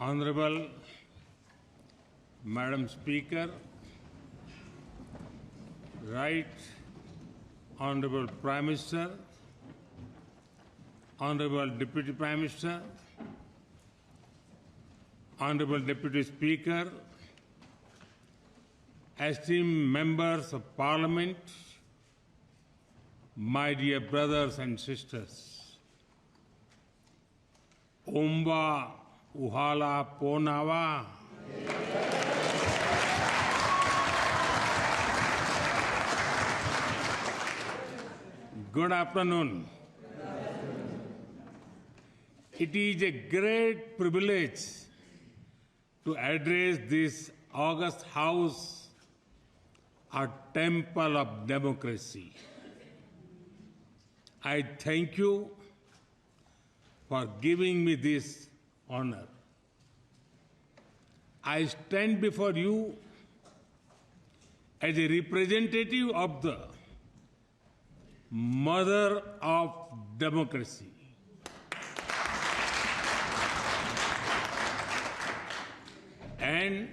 Honorable Madam Speaker, Right Honorable Prime Minister, Honorable Deputy Prime Minister, Honorable Deputy Speaker, esteemed members of Parliament, my dear brothers and sisters, Omba Uhala Ponawa. Good afternoon. It is a great privilege to address this august house, a temple of democracy. I thank you for giving me this honor. I stand before you as a representative of the mother of democracy. And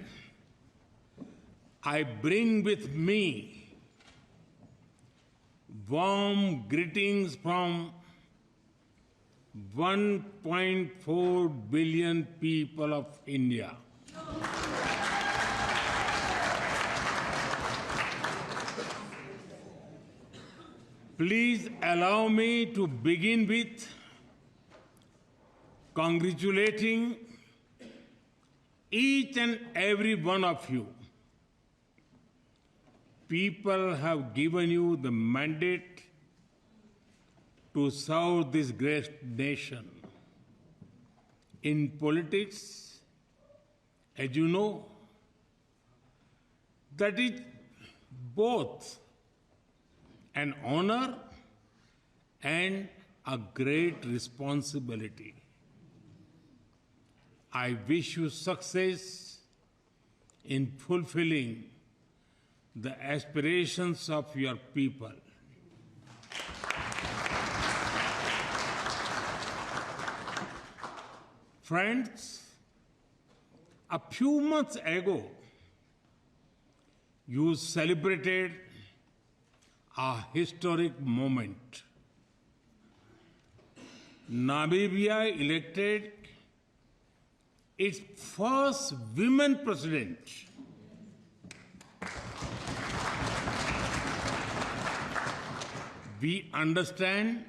I bring with me warm greetings from 1.4 billion people of India. Please allow me to begin with congratulating each and every one of you. People have given you the mandate to serve this great nation. In politics, as you know, that is both an honor and a great responsibility. I wish you success in fulfilling the aspirations of your people. Friends, a few months ago, you celebrated a historic moment. Namibia elected its first women president. We understand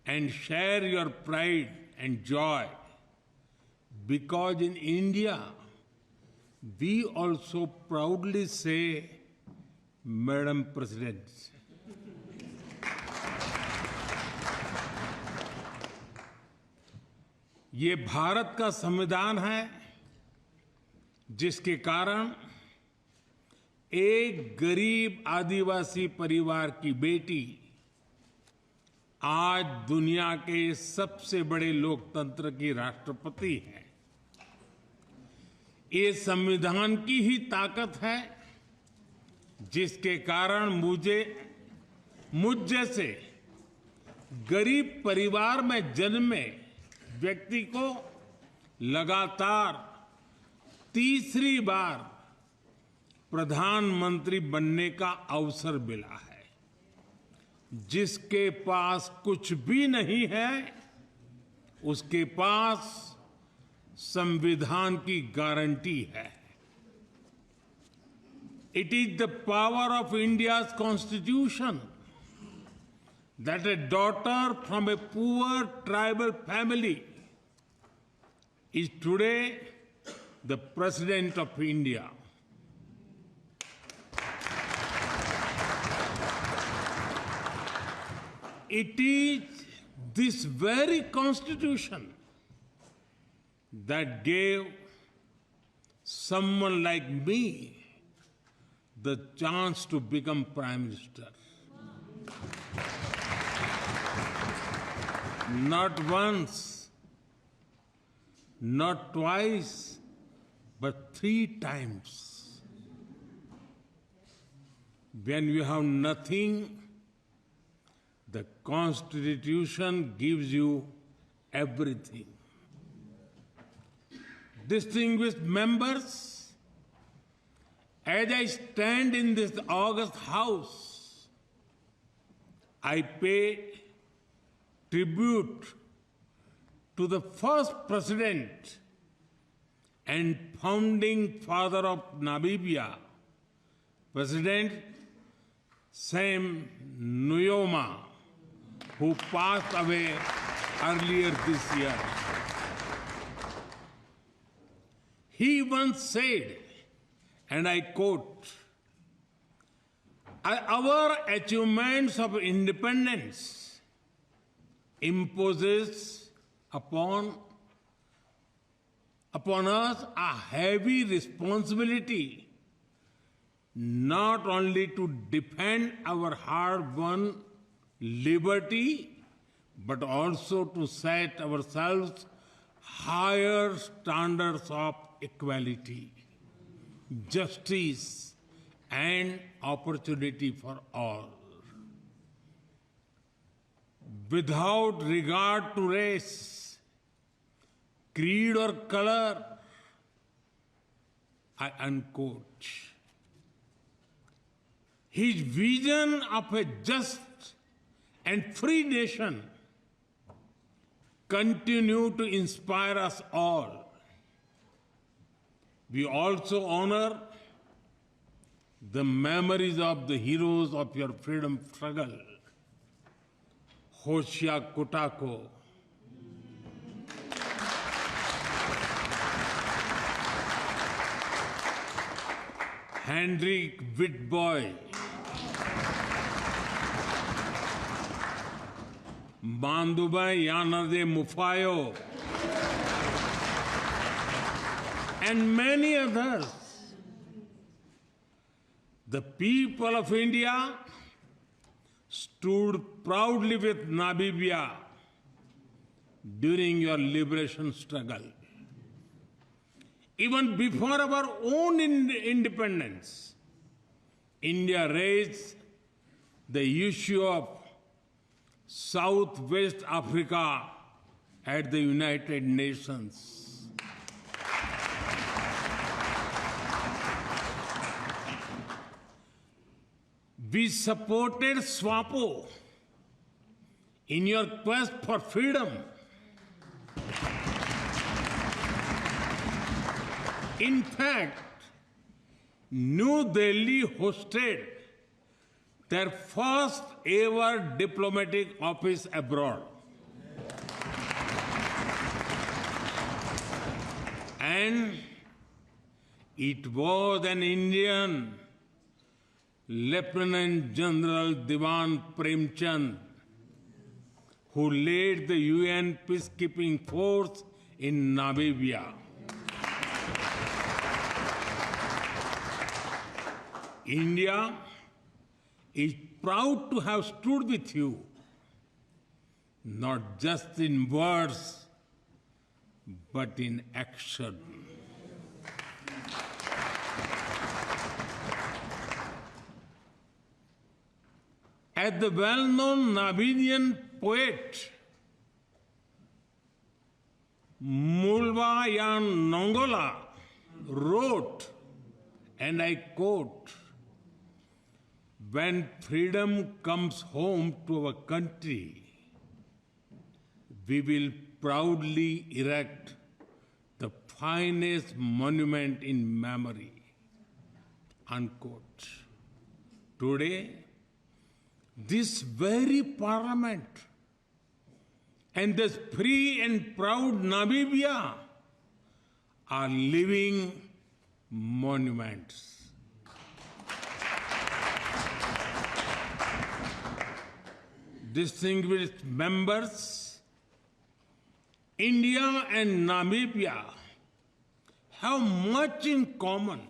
and share your pride and joy because in India, we also proudly say, Madam President. ये भारत का संविधान है जिसके कारण एक गरीब आदिवासी परिवार की बेटी आज दुनिया के सबसे बड़े लोकतंत्र की राष्ट्रपति है। ये संविधान की ही ताकत है जिसके कारण मुझ जैसे गरीब परिवार में जन्मे व्यक्ति को लगातार तीसरी बार प्रधानमंत्री बनने का अवसर मिला है। जिसके पास कुछ भी नहीं है, उसके पास संविधान की गारंटी है। It is the power of India's constitution that a daughter from a poor tribal family is today the President of India. It is this very constitution that gave someone like me the chance to become Prime Minister. Not once, not twice, but 3 times. When you have nothing, the Constitution gives you everything. distinguished members, as I stand in this august house, I pay tribute to the first president and founding father of Namibia, President Sam Nujoma, who passed away earlier this year. He once said, and I quote, "Our achievements of independence imposes upon us a heavy responsibility not only to defend our hard-won liberty, but also to set ourselves higher standards of equality, justice, and opportunity for all. Without regard to race, creed, or color," I unquote. His vision of a just and free nation continue to inspire us all. We also honor the memories of the heroes of your freedom struggle, Hoshea Kutako, Hendrik Witbooi, Bandubai Yanade Mufayo, and many others. The people of India stood proudly with Namibia during your liberation struggle. Even before our own independence, India raised the issue of Southwest Africa at the United Nations. We supported SWAPO in your quest for freedom. In fact, New Delhi hosted their first ever diplomatic office abroad. And it was an Indian, Lieutenant General Diwan Premchand, who led the UN peacekeeping force in Namibia. India is proud to have stood with you, not just in words, but in action. As the well-known Namibian poet Mulvayan Nongola wrote, and I quote, "When freedom comes home to our country, we will proudly erect the finest monument in memory," unquote. Today, this very parliament and this free and proud Namibia are living monuments. Distinguished members, India and Namibia have much in common.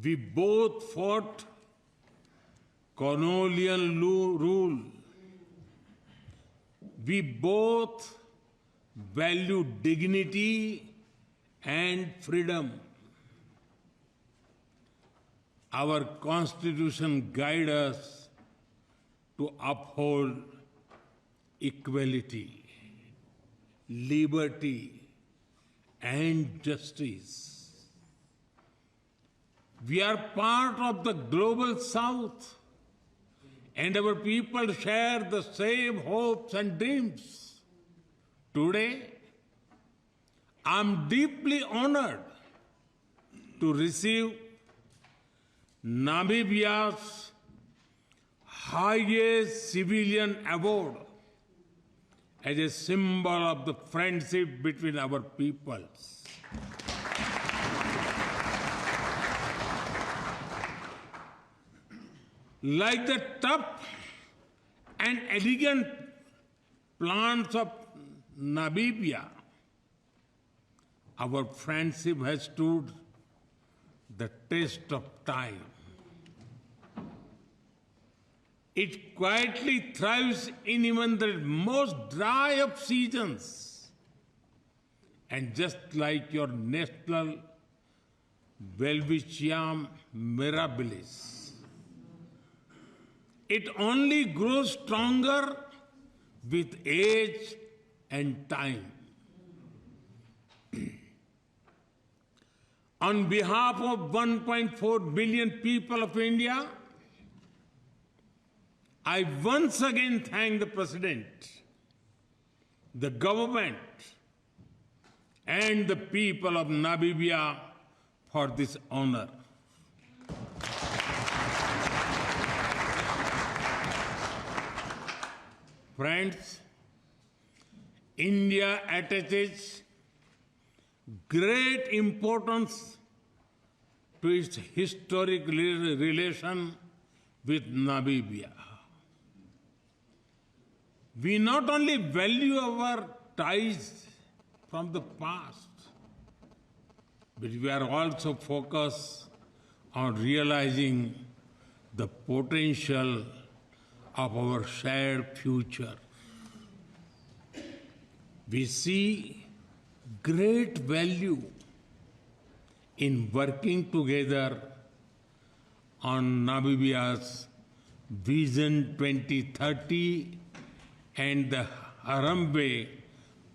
We both fought colonial rule. We both value dignity and freedom. Our Constitution guides us to uphold equality, liberty, and justice. We are part of the global South, and our people share the same hopes and dreams. Today, I'm deeply honored to receive Namibia's highest civilian award as a symbol of the friendship between our peoples. Like the tough and elegant plants of Namibia, our friendship has stood the test of time. It quietly thrives in even the most dry of seasons. And just like your national Welwitschia mirabilis, it only grows stronger with age and time. On behalf of 1.4 billion people of India, I once again thank the President, the government, and the people of Namibia for this honor. Friends, India attaches great importance to its historic relation with Namibia. We not only value our ties from the past, but we are also focused on realizing the potential of our shared future. We see great value in working together on Namibia's Vision 2030 and the Harambee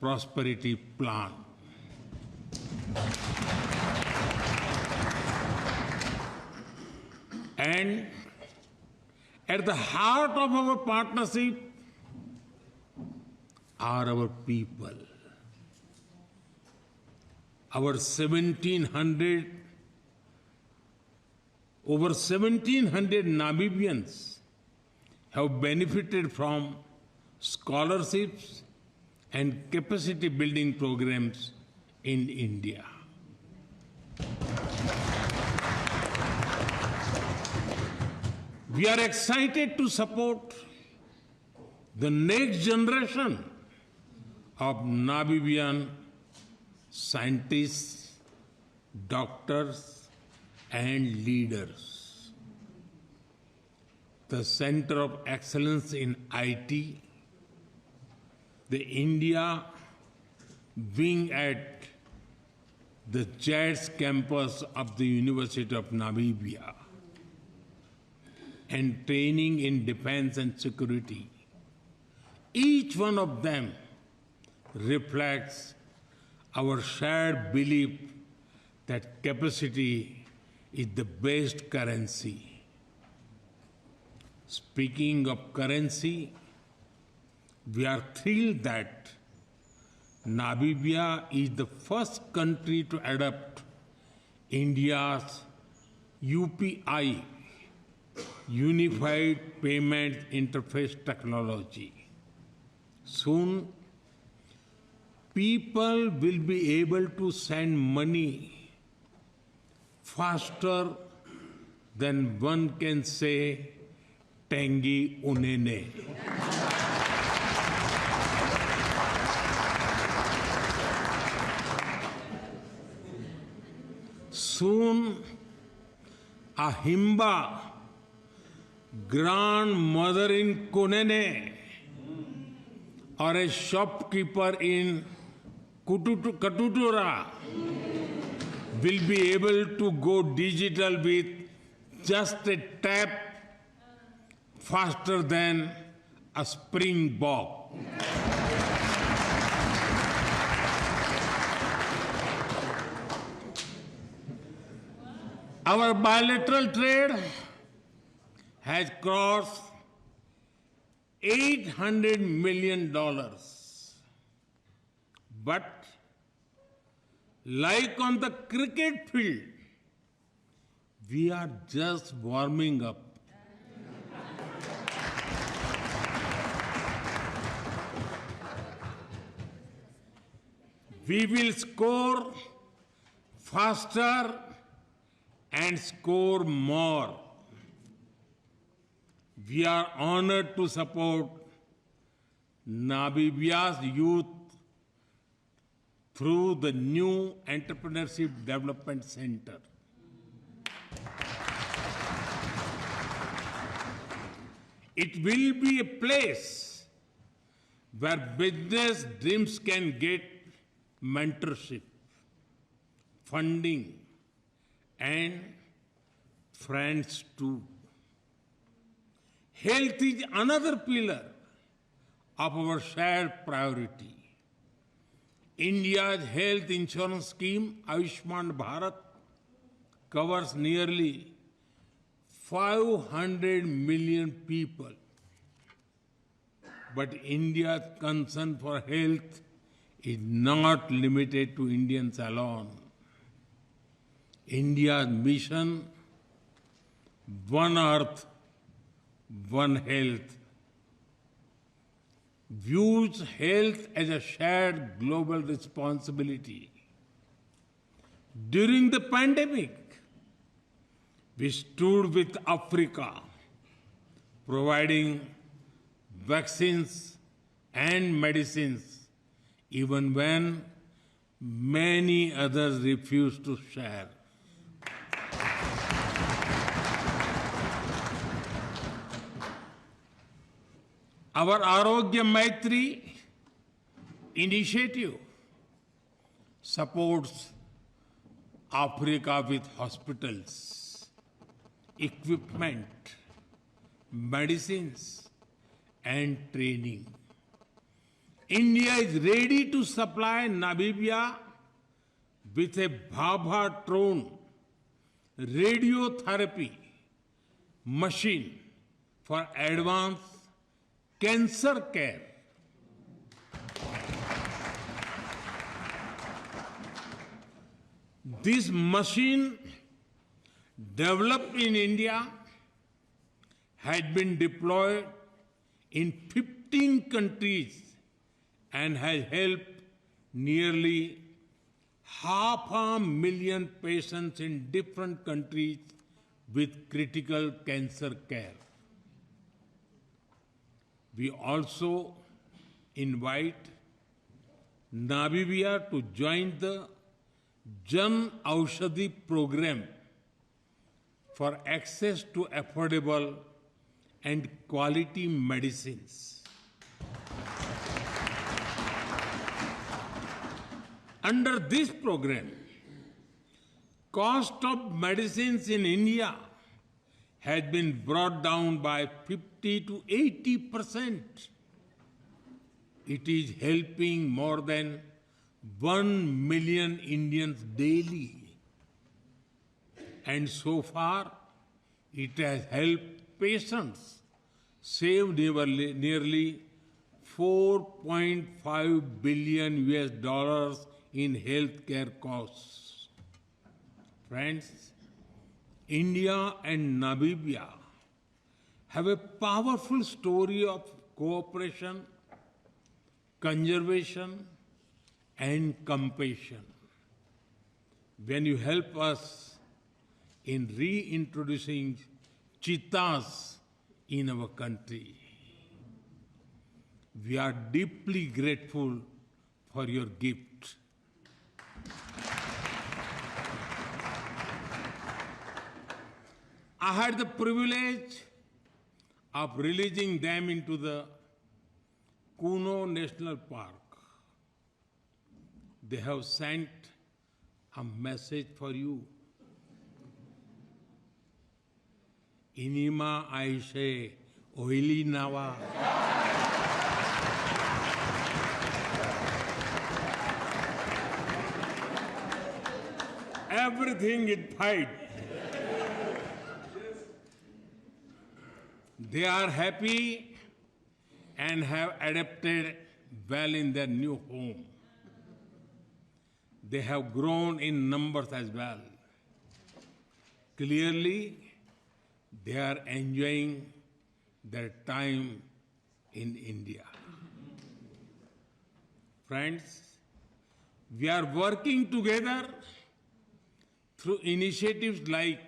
Prosperity Plan. And at the heart of our partnership are our people. Over 1,700 Namibians have benefited from scholarships and capacity building programs in India. We are excited to support the next generation of Namibian scientists, doctors, and leaders. The Center of Excellence in IT, the India wing at the JADS campus of the University of Namibia, and training in defense and security. Each one of them reflects our shared belief that capacity is the best currency. Speaking of currency, we are thrilled that Namibia is the first country to adopt India's UPI, Unified Payment Interface technology. Soon, people will be able to send money faster than one can say Tangi Unene. Soon, a Himba, grandmother in Kunene, or a shopkeeper in Katutura will be able to go digital with just a tap faster than a springbok. Our bilateral trade has crossed $800 million. But like on the cricket field, we are just warming up. We will score faster and score more. We are honored to support Namibia's youth through the new Entrepreneurship Development Center. It will be a place where business dreams can get mentorship, funding, and friends too. Health is another pillar of our shared priority. India's health insurance scheme, Ayushman Bharat, covers nearly 500 million people. But India's concern for health is not limited to Indians alone. India's mission, One Earth, One Health, views health as a shared global responsibility. During the pandemic, we stood with Africa, providing vaccines and medicines, even when many others refused to share. Our Arogya Maitri initiative supports Africa with hospitals, equipment, medicines, and training. India is ready to supply Namibia with a Bhabha-Tron radiotherapy machine for advanced cancer care. This machine, developed in India, had been deployed in 15 countries and has helped nearly 500,000 patients in different countries with critical cancer care. We also invite Namibia to join the Jan Aushadhi program for access to affordable and quality medicines. Under this program, cost of medicines in India has been brought down by 50 to 80%. It is helping more than 1 million Indians daily. And so far, it has helped patients save nearly $4.5 billion in healthcare costs. Friends, India and Namibia have a powerful story of cooperation, conservation, and compassion. When you help us in reintroducing cheetahs in our country, we are deeply grateful for your gift. I had the privilege of releasing them into the Kuno National Park. They have sent a message for you. Inima Aishe Oili Nawa. Everything is fine. They are happy and have adapted well in their new home. They have grown in numbers as well. Clearly, they are enjoying their time in India. Friends, we are working together through initiatives like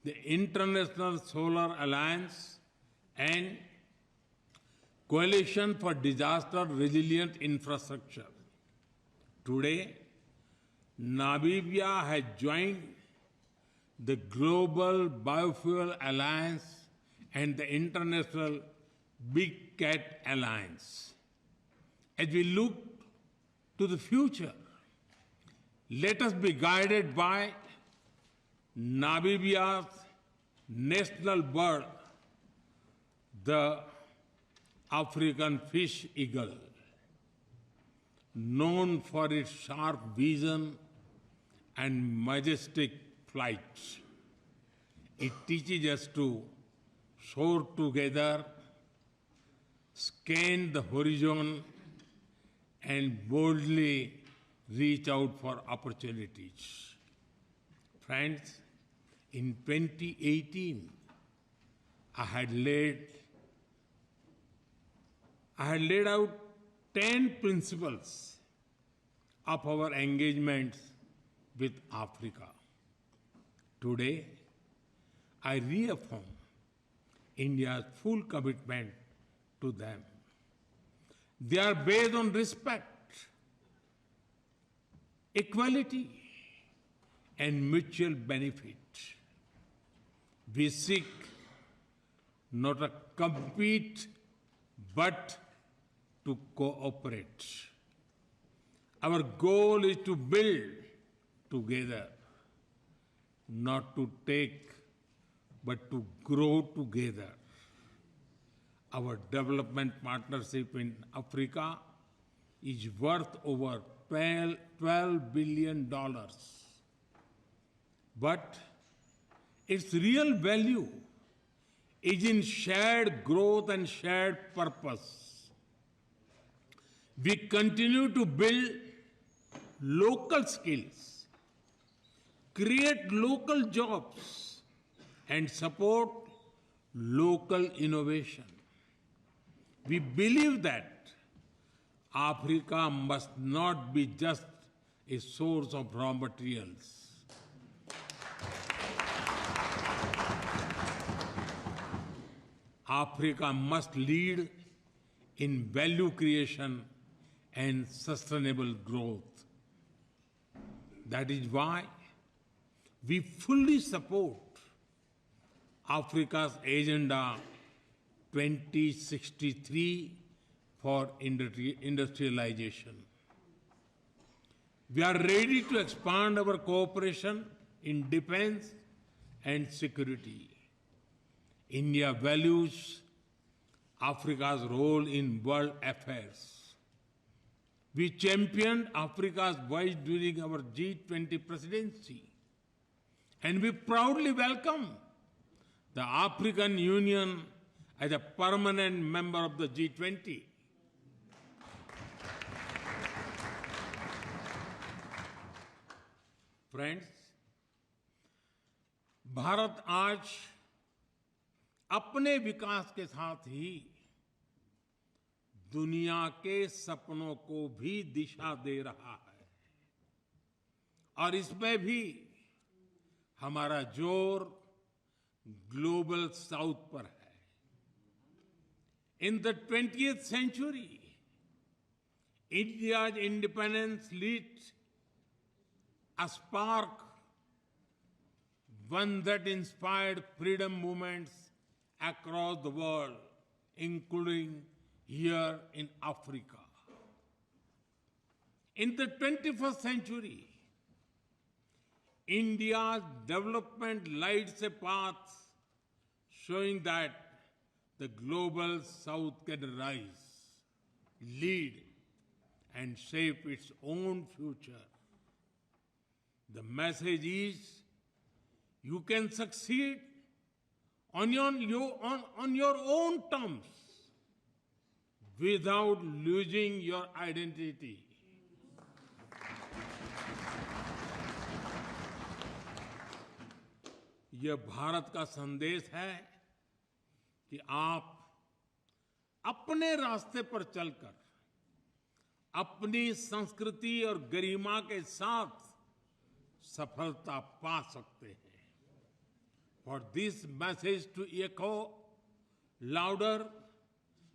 the International Solar Alliance and Coalition for Disaster Resilient Infrastructure. Today, Namibia has joined the Global Biofuel Alliance and the International Big Cat Alliance. As we look to the future, let us be guided by Namibia's national bird, the African fish eagle. Known for its sharp vision and majestic flight, it teaches us to soar together, scan the horizon, and boldly reach out for opportunities. Friends, in 2018, I had laid out 10 principles of our engagements with Africa. Today, I reaffirm India's full commitment to them. They are based on respect, equality, and mutual benefit. We seek not to compete, but to cooperate. Our goal is to build together, not to take, but to grow together. Our development partnership in Africa is worth over $12 billion. But its real value is in shared growth and shared purpose. We continue to build local skills, create local jobs, and support local innovation. We believe that Africa must not be just a source of raw materials. Africa must lead in value creation and sustainable growth. That is why we fully support Africa's Agenda 2063 for industrialization. We are ready to expand our cooperation in defense and security. India values Africa's role in world affairs. We championed Africa's voice during our G20 presidency, and we proudly welcome the African Union as a permanent member of the G20. Friends, Bharat आज अपने विकास के साथ ही दुनिया के सपनों को भी दिशा दे रहा है, और इसमें भी हमारा जोर ग्लोबल साउथ पर है. In the 20th century, India's independence lit a spark, one that inspired freedom movements across the world, including here in Africa. In the 21st century, India's development lights a path showing that the global south can rise, lead, and shape its own future. The message is, you can succeed on your own terms without losing your identity. यह भारत का संदेश है कि आप अपने रास्ते पर चलकर अपनी संस्कृति और गरिमा के साथ सफलता पा सकते हैं. For this message to echo louder,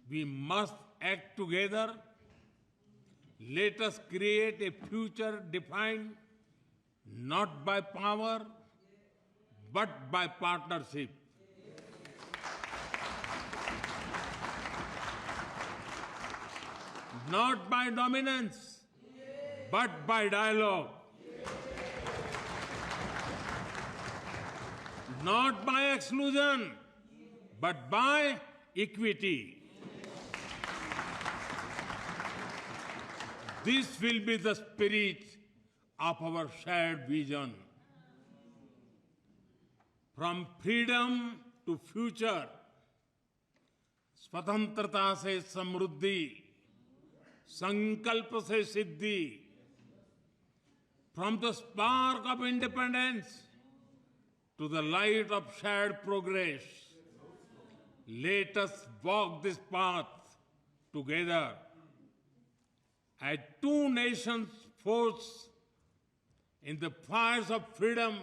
we must act together. Let us create a future defined not by power, but by partnership. Not by dominance, but by dialogue. Not by exclusion, but by equity. This will be the spirit of our shared vision. From freedom to future, स्वतंत्रता से समृद्धि, संकल्प से सिद्धि. From the spark of independence to the light of shared progress, let us walk this path together. As two nations forged in the fires of freedom,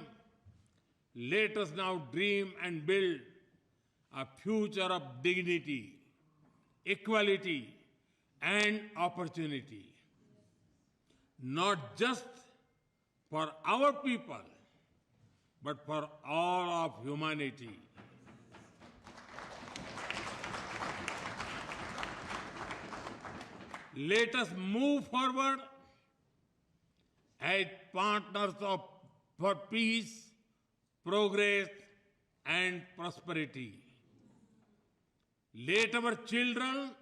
let us now dream and build a future of dignity, equality, and opportunity. Not just for our people, but for all of humanity. Let us move forward as partners for peace, progress, and prosperity. Let our children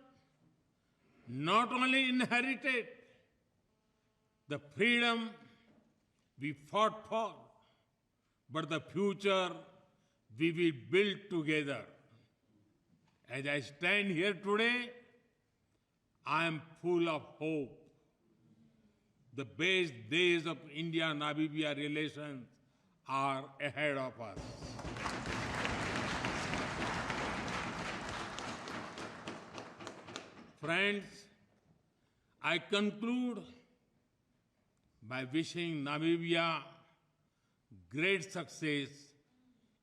not only inherit the freedom we fought for, but the future we will build together. As I stand here today, I am full of hope. The best days of India-Namibia relations are ahead of us. Friends, I conclude by wishing Namibia great success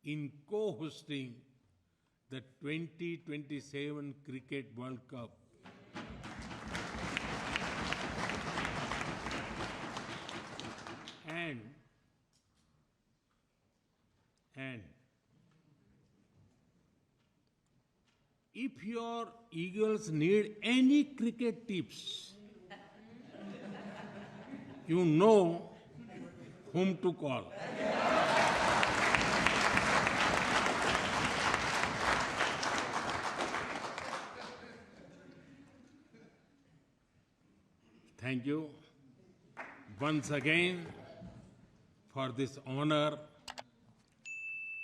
in co-hosting the 2027 Cricket World Cup. And if your Eagles need any cricket tips, you know whom to call. Thank you once again for this honor,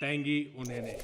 Tanguy Unene.